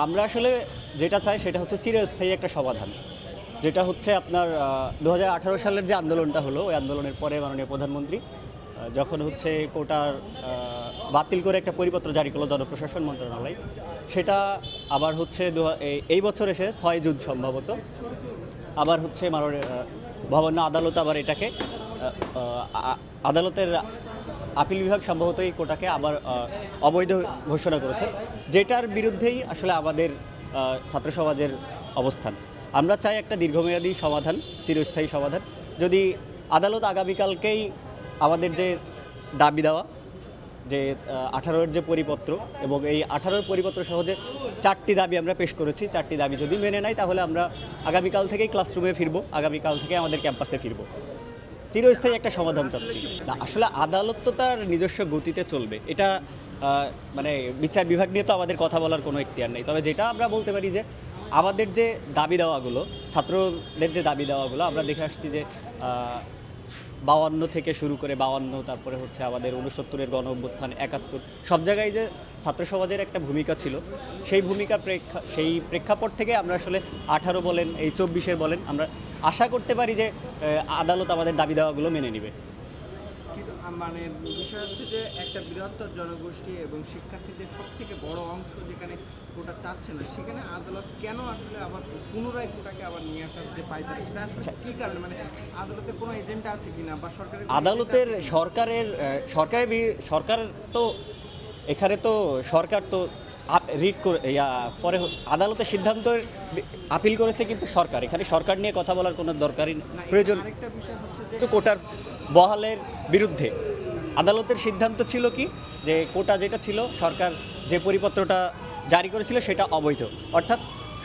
আমরা আসলে যেটা চাই সেটা হচ্ছে চিরস্থায়ী একটা সমাধান। যেটা হচ্ছে আপনার ২০১৮ সালের যে আন্দোলনটা হলো, ওই আন্দোলনের পরে মাননীয় প্রধানমন্ত্রী যখন হচ্ছে কোটার বাতিল করে একটা পরিপত্র জারি করলো জনপ্রশাসন মন্ত্রণালয়, সেটা আবার হচ্ছে এই বছর এসে ৬ জুন সম্ভবত আবার হচ্ছে ভবন্য আদালত আবার এটাকে আদালতের আপিল বিভাগ সম্ভবত এই কোটাকে আবার অবৈধ ঘোষণা করেছে, যেটার বিরুদ্ধেই আসলে আমাদের ছাত্র সমাজের অবস্থান। আমরা চাই একটা দীর্ঘমেয়াদী সমাধান, চিরস্থায়ী সমাধান। যদি আদালত আগামীকালকেই আমাদের যে দাবি দেওয়া যে 18-এর যে পরিপত্র এবং এই 18-এর পরিপত্র সহ যে 4টি দাবি আমরা পেশ করেছি, 4টি দাবি যদি মেনে নেয় তাহলে আমরা আগামীকাল থেকেই ক্লাসরুমে ফিরবো, আগামীকাল থেকে আমাদের ক্যাম্পাসে ফিরবো। চিরস্থায়ী একটা সমাধান চাচ্ছি। না, আসলে আদালত তো তার নিজস্ব গতিতে চলবে, এটা মানে বিচার বিভাগ নিয়ে তো আমাদের কথা বলার কোনো এখতিয়ার নেই। তবে যেটা আমরা বলতে পারি যে আমাদের যে দাবি দেওয়াগুলো, ছাত্রদের যে দাবি দেওয়াগুলো আমরা দেখে আসছি যে 52 থেকে শুরু করে 52, তারপরে হচ্ছে আমাদের 69-এর গণ অভ্যুত্থান, 71, সব জায়গায় যে ছাত্র সমাজের একটা ভূমিকা ছিল, সেই প্রেক্ষাপট থেকে আমরা আসলে 18 বলেন, এই 24-এর বলেন, আমরা আশা করতে পারি যে আদালত আমাদের দাবি দেওয়াগুলো মেনে নেবে। কিন্তু মানে বিষয় হচ্ছে যে একটা বৃহত্তর জনগোষ্ঠী এবং শিক্ষার্থীদের সবথেকে বড় অংশ যেখানে কোটা চাচ্ছে না, সেখানে আদালত কেন আসলে আবার পুনরায় কোটাকে আবার নিয়ে আসার যে পাইছে, সেটা আসলে কি কারণে? মানে আদালতের কোনো এজেন্ডা আছে কিনা বা সরকারের আদালতের সরকার তো এখানে তো সরকার তো রিট করে পরে আদালতের সিদ্ধান্তের আপিল করেছে, কিন্তু সরকার, এখানে সরকার নিয়ে কথা বলার কোনো দরকারই প্রয়োজন। আরেকটা বিষয় হচ্ছে যে তো কোটার বহালের বিরুদ্ধে আদালতের সিদ্ধান্ত ছিল কি, যে কোটা যেটা ছিল, সরকার যে পরিপত্রটা জারি করেছিল সেটা অবৈধ, অর্থাৎ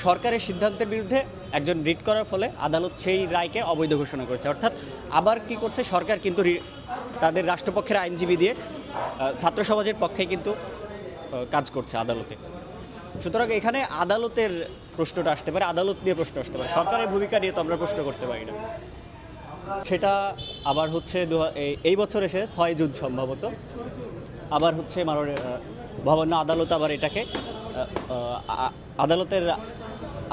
সরকারের সিদ্ধান্তের বিরুদ্ধে একজন রিট করার ফলে আদালত সেই রায়কে অবৈধ ঘোষণা করেছে। অর্থাৎ আবার কি করছে সরকার, কিন্তু তাদের রাষ্ট্রপক্ষের আইনজীবী দিয়ে ছাত্র সমাজের পক্ষে কিন্তু কাজ করছে আদালতে। সুতরাং এখানে আদালতের প্রশ্নটা আসতে পারে, আদালত নিয়ে প্রশ্ন আসতে পারে, সরকারের ভূমিকা নিয়ে তো আমরা প্রশ্ন করতে পারি না। সেটা আবার হচ্ছে এই বছর এসে ৬ জুন সম্ভবত আবার হচ্ছে ভবন্য আদালত আবার এটাকে আদালতের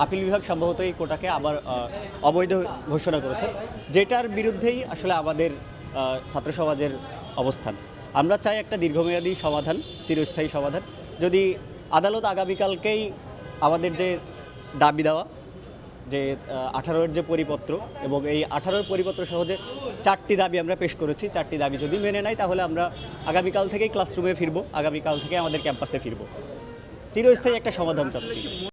আপিল বিভাগ সম্ভবত এই কোটাকে আবার অবৈধ ঘোষণা করেছে, যেটার বিরুদ্ধেই আসলে আমাদের ছাত্র সমাজের অবস্থান। আমরা চাই একটা দীর্ঘমেয়াদী সমাধান, চিরস্থায়ী সমাধান। যদি আদালত আগামীকালকেই আমাদের যে দাবি দেওয়া যে 18-এর যে পরিপত্র এবং এই 18-এর পরিপত্র সহ যে 4টি দাবি আমরা পেশ করেছি, 4টি দাবি যদি মেনে নেয় তাহলে আমরা আগামীকাল থেকেই ক্লাসরুমে ফিরবো, আগামীকাল থেকে আমাদের ক্যাম্পাসে ফিরবো। চিরস্থায়ী একটা সমাধান চাচ্ছি।